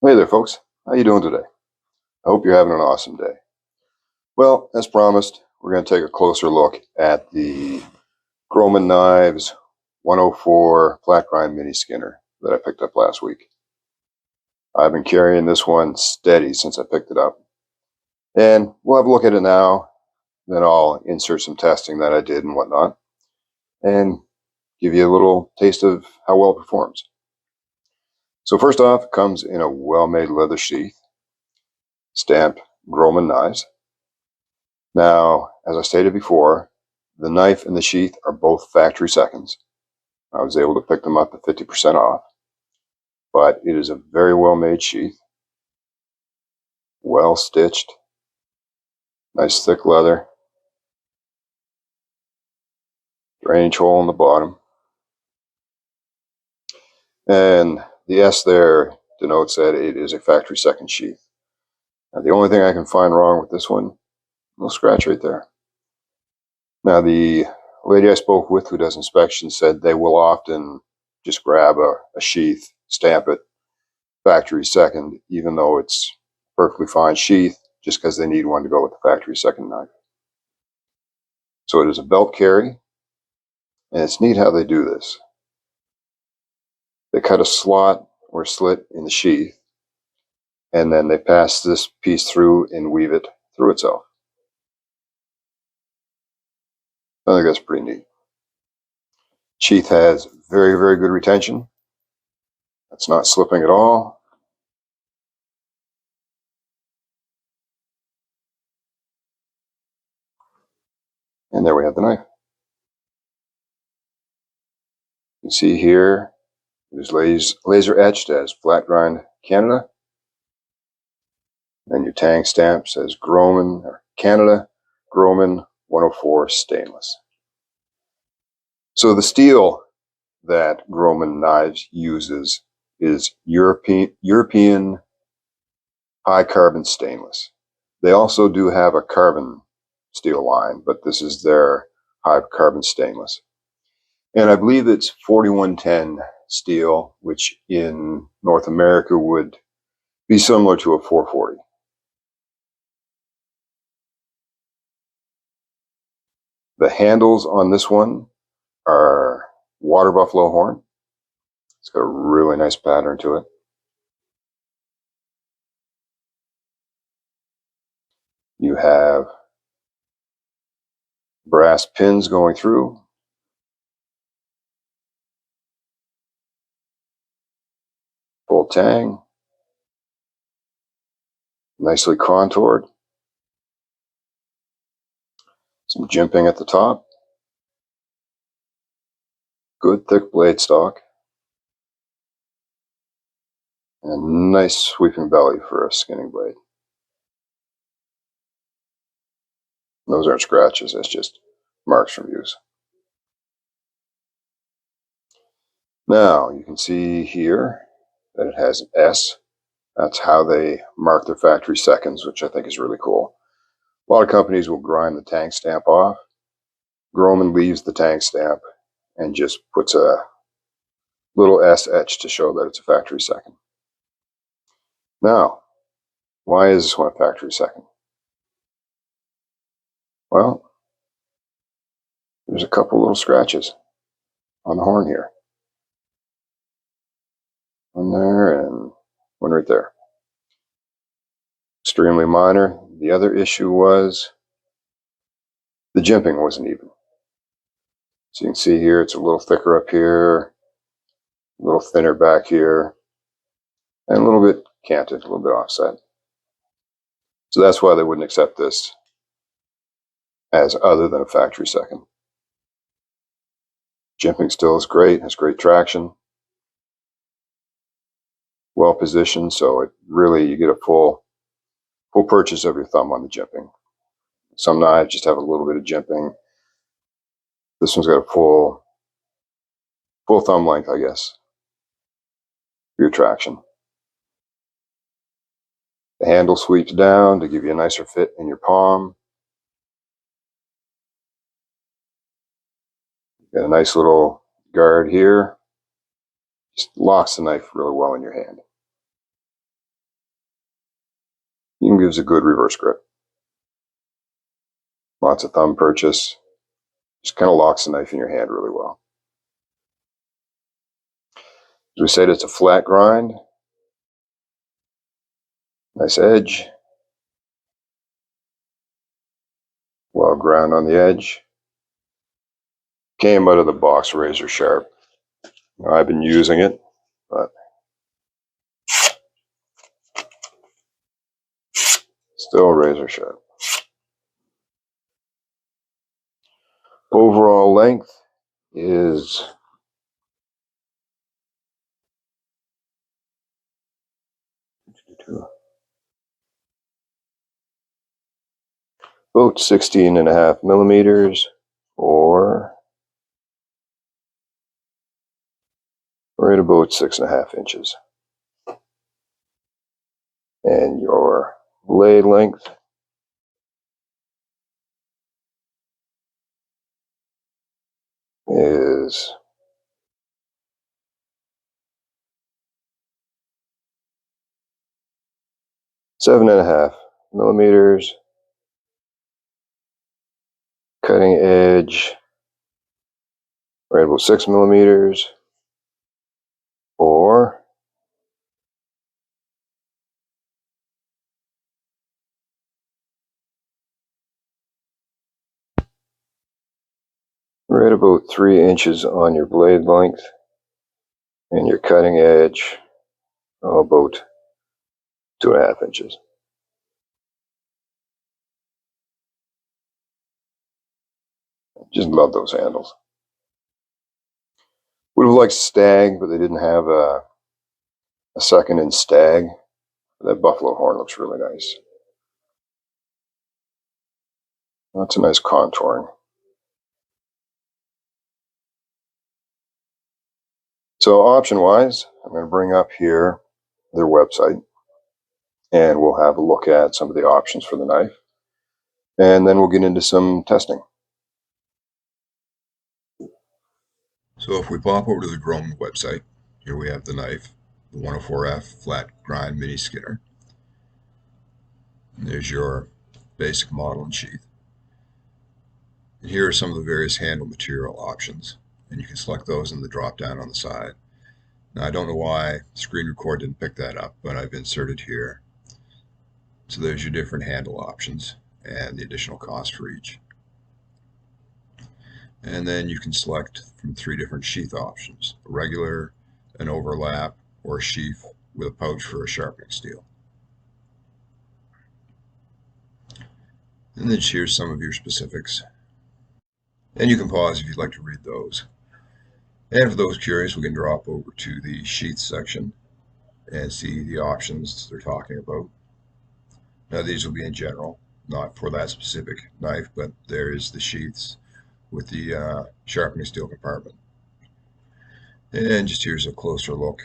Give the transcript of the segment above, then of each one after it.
Hey there, folks. How you doing today? I hope you're having an awesome day. Well, as promised, we're going to take a closer look at the Grohmann Knives 104 flat grind mini skinner that I picked up last week. I've been carrying this one steady since I picked it up. And we'll have a look at it now. Then I'll insert some testing that I did and whatnot, and give you a little taste of how well it performs. So first off, it comes in a well-made leather sheath, stamped Grohmann Knives. Now, as I stated before, the knife and the sheath are both factory seconds. I was able to pick them up at 50% off, but it is a very well made sheath, well stitched, nice thick leather, drainage hole in the bottom, and the S there denotes that it is a factory second sheath. Now, the only thing I can find wrong with this one, a little scratch right there. Now, the lady I spoke with who does inspections said they will often just grab a sheath, stamp it factory second, even though it's perfectly fine sheath, just because they need one to go with the factory second knife. So it is a belt carry, and it's neat how they do this. They cut a slot or slit in the sheath, and then they pass this piece through and weave it through itself. I think that's pretty neat. Sheath has very, very good retention. It's not slipping at all. And there we have the knife. You can see here, it is laser etched as Flat Grind Canada. And your tang stamp says Grohmann or Canada, Grohmann 104 stainless. So the steel that Grohmann Knives uses is European high carbon stainless. They also do have a carbon steel line, but this is their high carbon stainless. And I believe it's 4110 steel, which in North America would be similar to a 440. The handles on this one are water buffalo horn. It's got a really nice pattern to it. You have brass pins going through. Full tang. Nicely contoured. Some jimping at the top. Good thick blade stock. And nice sweeping belly for a skinning blade. Those aren't scratches, that's just marks from use. Now, you can see here that it has an S. That's how they mark their factory seconds, which I think is really cool. A lot of companies will grind the tang stamp off. Grohmann leaves the tang stamp and just puts a little S etch to show that it's a factory second. Now, why is this one a factory second? Well, there's a couple little scratches on the horn here. One there and one right there. Extremely minor. The other issue was the jimping wasn't even. So you can see here it's a little thicker up here, a little thinner back here, and a little bit canted, a little bit offset. So that's why they wouldn't accept this as other than a factory second. Jimping still is great, has great traction, well positioned, so it really, you get a full purchase of your thumb on the jimping. Some knives just have a little bit of jimping. This one's got a full thumb length, I guess, for your traction. The handle sweeps down to give you a nicer fit in your palm. Got a nice little guard here. Just locks the knife really well in your hand. thumb gives a good reverse grip. Lots of thumb purchase. Just kind of locks the knife in your hand really well. As we said, it's a flat grind. Nice edge. Well ground on the edge. Came out of the box razor sharp. Now, I've been using it, but still razor sharp. Overall length is about 16.5 millimeters, or right about 6.5 inches. And your blade length is 7.5 millimeters. Cutting edge right about 6 millimeters, or right about 3 inches on your blade length, and your cutting edge about 2.5 inches. Just love those handles. Would have liked stag, but they didn't have a second in stag. That buffalo horn looks really nice. That's a nice contouring. So option-wise, I'm going to bring up here their website, and we'll have a look at some of the options for the knife, and then we'll get into some testing. So if we pop over to the Grohmann website, here we have the knife, the 104F flat grind mini skinner. And there's your basic model and sheath. And here are some of the various handle material options, and you can select those in the drop down on the side. Now I don't know why screen record didn't pick that up, but I've inserted here. So there's your different handle options and the additional cost for each. And then you can select from 3 different sheath options: a regular, an overlap, or a sheath with a pouch for a sharpening steel. And then here's some of your specifics. And you can pause if you'd like to read those. And for those curious, we can drop over to the sheath section and see the options they're talking about. Now these will be in general, not for that specific knife, but there is the sheaths with the sharpening steel compartment. And just here's a closer look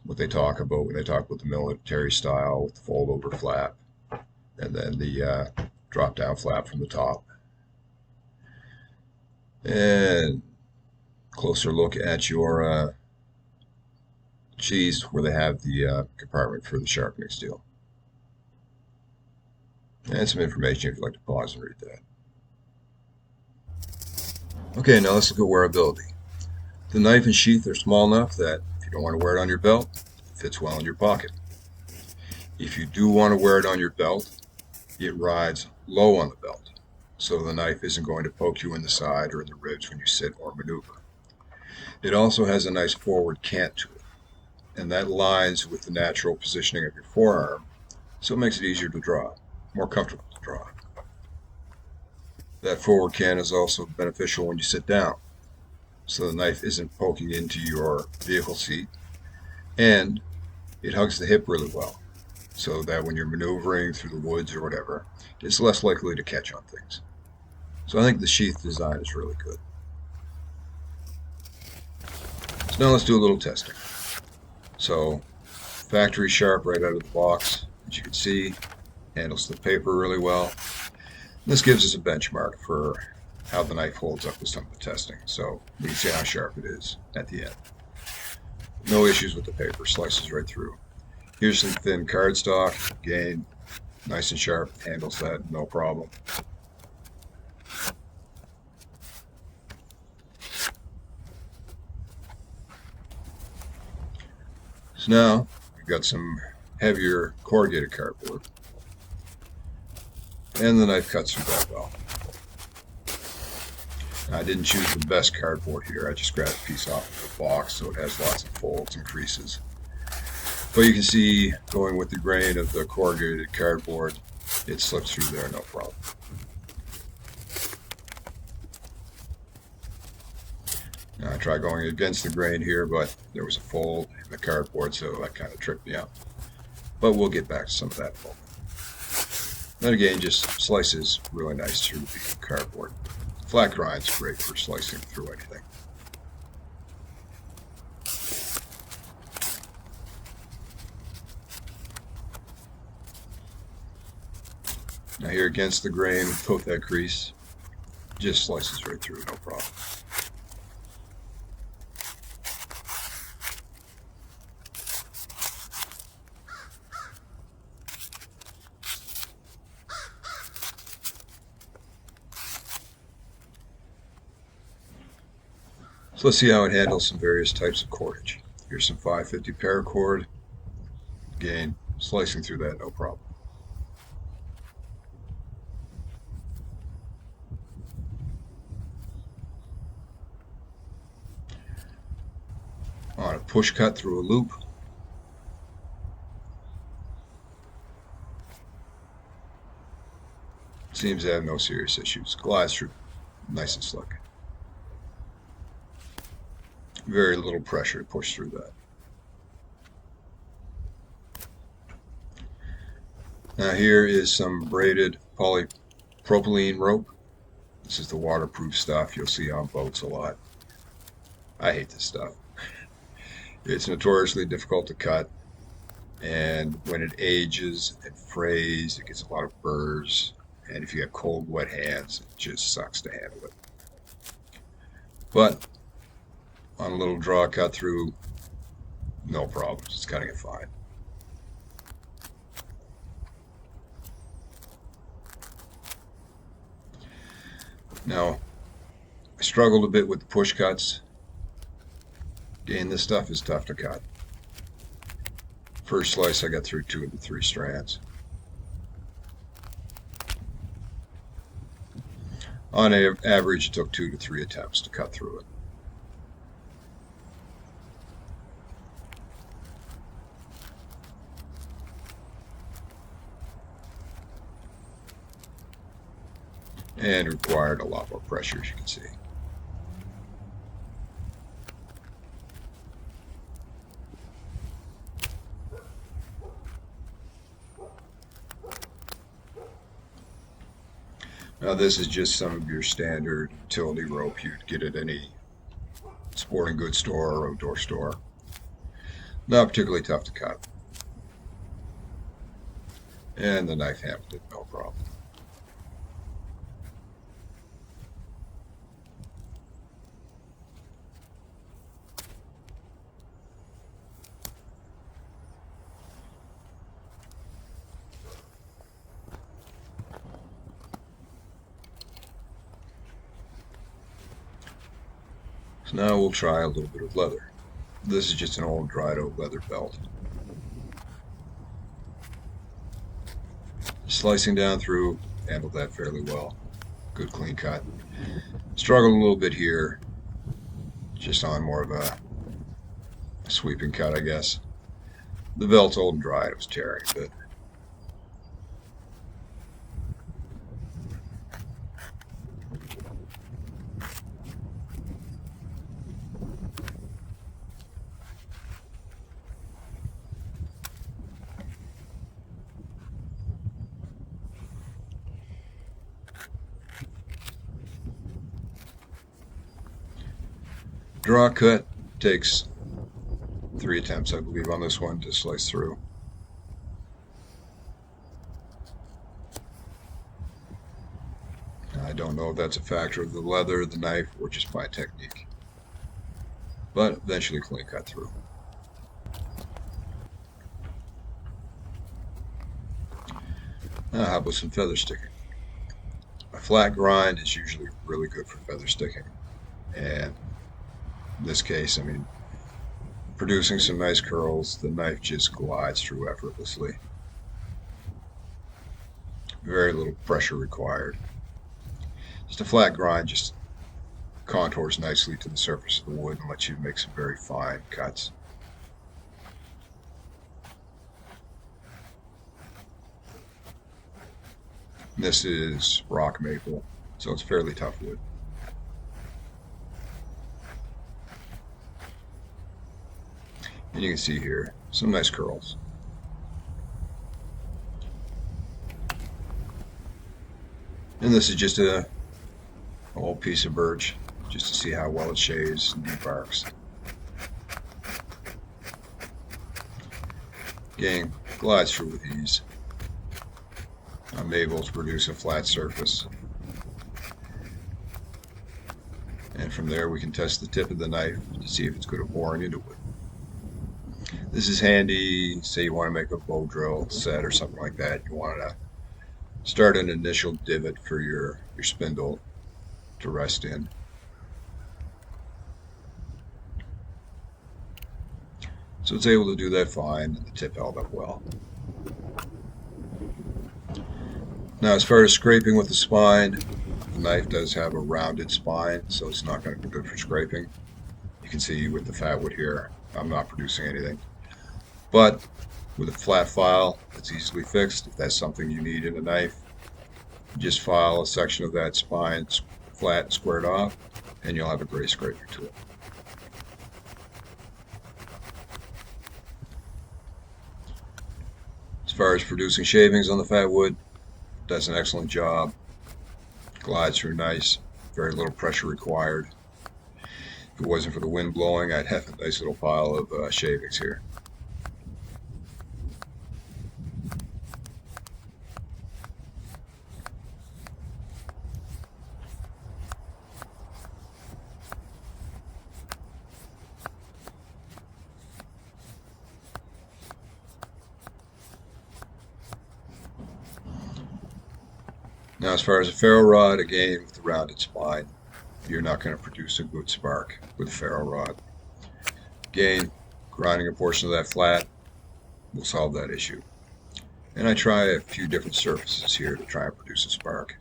what they talk about when they talk about the military style with the fold over flap, and then the drop down flap from the top. And closer look at your sheaths where they have the compartment for the sharpening steel. And some information if you'd like to pause and read that. Okay, now let's look at wearability. The knife and sheath are small enough that if you don't want to wear it on your belt, it fits well in your pocket. If you do want to wear it on your belt, it rides low on the belt, so the knife isn't going to poke you in the side or in the ribs when you sit or maneuver. It also has a nice forward cant to it, and that aligns with the natural positioning of your forearm, so it makes it easier to draw, more comfortable to draw. That forward cant is also beneficial when you sit down, so the knife isn't poking into your vehicle seat, and it hugs the hip really well, so that when you're maneuvering through the woods or whatever, it's less likely to catch on things. So I think the sheath design is really good. So now let's do a little testing. So factory sharp right out of the box, as you can see, handles the paper really well. This gives us a benchmark for how the knife holds up with some of the testing, so we can see how sharp it is at the end. No issues with the paper, slices right through. Here's some thin cardstock. Again, Nice and sharp, handles that, no problem. So now we've got some heavier corrugated cardboard, and the knife cuts through that well. Now, I didn't choose the best cardboard here. I just grabbed a piece off of the box, so it has lots of folds and creases. But you can see, going with the grain of the corrugated cardboard, it slips through there, no problem. Now, I tried going against the grain here, but there was a fold in the cardboard, so that kind of tripped me up. But we'll get back to some of that in a moment. Then again, just slices really nice through the cardboard. Flat grind's great for slicing through anything. Now here against the grain, poke that crease, just slices right through, no problem. So let's see how it handles some various types of cordage. Here's some 550 paracord. Again, slicing through that, no problem. On a push cut through a loop. Seems to have no serious issues. Glides through nice and slick. Very little pressure to push through that. Now here is some braided polypropylene rope. This is the waterproof stuff you'll see on boats a lot. I hate this stuff. It's notoriously difficult to cut, and when it ages and frays, it gets a lot of burrs, and if you have cold, wet hands, it just sucks to handle it. But on a little draw cut through, no problems. It's cutting it fine. Now, I struggled a bit with the push cuts. Again, this stuff is tough to cut. First slice, I got through 2 of the 3 strands. On average, it took 2 to 3 attempts to cut through it. And required a lot more pressure, as you can see. Now this is just some of your standard utility rope you'd get at any sporting goods store or outdoor store. Not particularly tough to cut. And the knife handled it, no problem. So now we'll try a little bit of leather. This is just an old dried out leather belt. Slicing down through, handled that fairly well. Good clean cut. Struggled a little bit here, just on more of a sweeping cut, I guess. The belt's old and dried, it was tearing a bit. Draw cut takes 3 attempts, I believe, on this one to slice through. I don't know if that's a factor of the leather, the knife, or just my technique. But eventually clean cut through. Now, how about some feather sticking? A flat grind is usually really good for feather sticking. And in this case, I mean, producing some nice curls, the knife just glides through effortlessly. Very little pressure required. Just a flat grind just contours nicely to the surface of the wood and lets you make some very fine cuts. This is rock maple, so it's fairly tough wood. And you can see here some nice curls. And this is just a old piece of birch, just to see how well it shaves and debarks. Again, glides through with ease. I'm able to produce a flat surface. And from there we can test the tip of the knife to see if it's good at boring into wood. This is handy, say you want to make a bow drill set or something like that. You want to start an initial divot for your spindle to rest in. So it's able to do that fine, and the tip held up well. Now, as far as scraping with the spine, the knife does have a rounded spine, so it's not going to be good for scraping. You can see with the fat wood here, I'm not producing anything. But with a flat file, it's easily fixed. If that's something you need in a knife, just file a section of that spine flat and squared off, and you'll have a great scraping tool. As far as producing shavings on the fat wood, does an excellent job. Glides through nice, very little pressure required. If it wasn't for the wind blowing, I'd have a nice little pile of shavings here. Now, as far as a ferro rod, again, with the rounded spine, you're not going to produce a good spark with a ferro rod. Again, grinding a portion of that flat will solve that issue. And I try a few different surfaces here to try and produce a spark.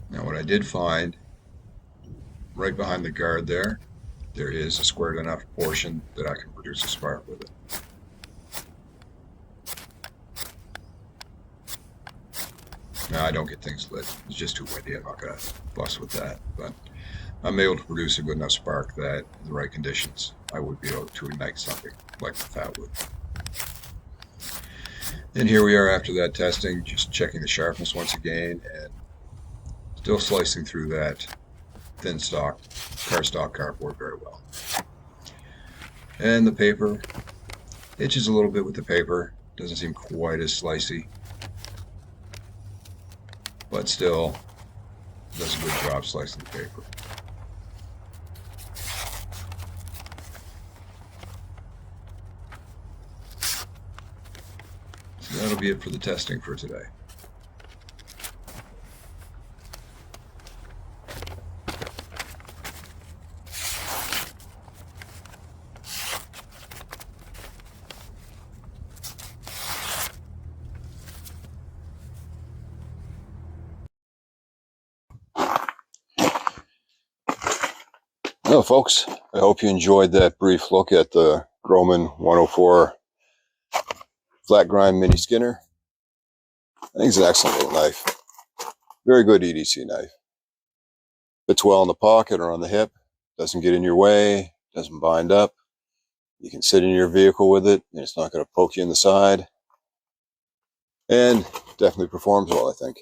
Now, what I did find, right behind the guard there is a squared enough portion that I can produce a spark with it. Now, I don't get things lit. It's just too windy. I'm not going to fuss with that. But I'm able to produce a good enough spark that in the right conditions, I would be able to ignite something like the fat wood. And here we are after that testing, just checking the sharpness once again, and still slicing through that thin stock, cardstock cardboard very well. And the paper itches a little bit with the paper, doesn't seem quite as slicey, but still does a good job slicing the paper. So that'll be it for the testing for today. Well, folks, I hope you enjoyed that brief look at the Grohmann 104 flat grind mini skinner. I think it's an excellent little knife. Very good EDC knife. Fits well in the pocket or on the hip. Doesn't get in your way. Doesn't bind up. You can sit in your vehicle with it, and it's not going to poke you in the side. And definitely performs well, I think.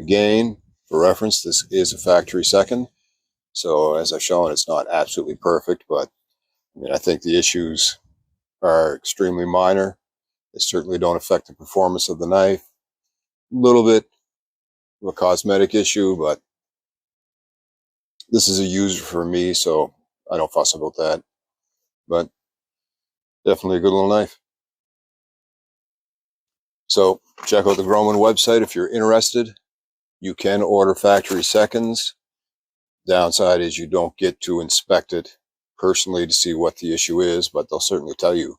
Again, for reference, this is a factory second. So as I've shown, it's not absolutely perfect, but I mean, I think the issues are extremely minor. They certainly don't affect the performance of the knife. A little bit of a cosmetic issue, but this is a user for me, so I don't fuss about that, but definitely a good little knife. So check out the Grohmann website if you're interested. You can order factory seconds. Downside is you don't get to inspect it personally to see what the issue is, but they'll certainly tell you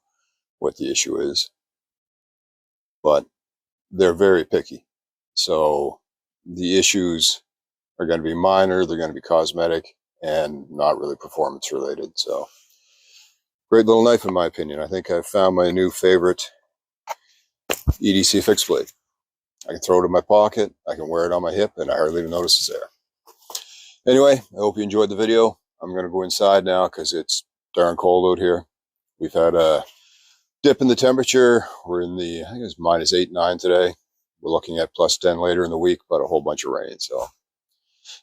what the issue is. But they're very picky. So the issues are going to be minor, they're going to be cosmetic, and not really performance related. So great little knife in my opinion. I think I've found my new favorite EDC fixed blade. I can throw it in my pocket, I can wear it on my hip, and I hardly even notice it's there. Anyway, I hope you enjoyed the video. I'm going to go inside now because it's darn cold out here. We've had a dip in the temperature. We're in the, I think it's -8, 9 today. We're looking at +10 later in the week, but a whole bunch of rain. So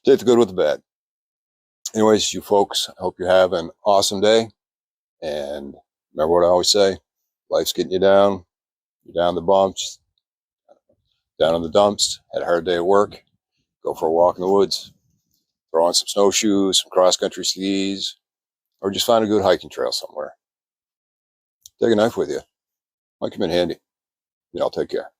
take the good with the bad. Anyways, you folks, I hope you have an awesome day. And remember what I always say, life's getting you down. You're down the bumps, down in the dumps, had a hard day at work. Go for a walk in the woods. Throw on some snowshoes, some cross-country skis, or just find a good hiking trail somewhere. Take a knife with you. Might come in handy. Y'all take care.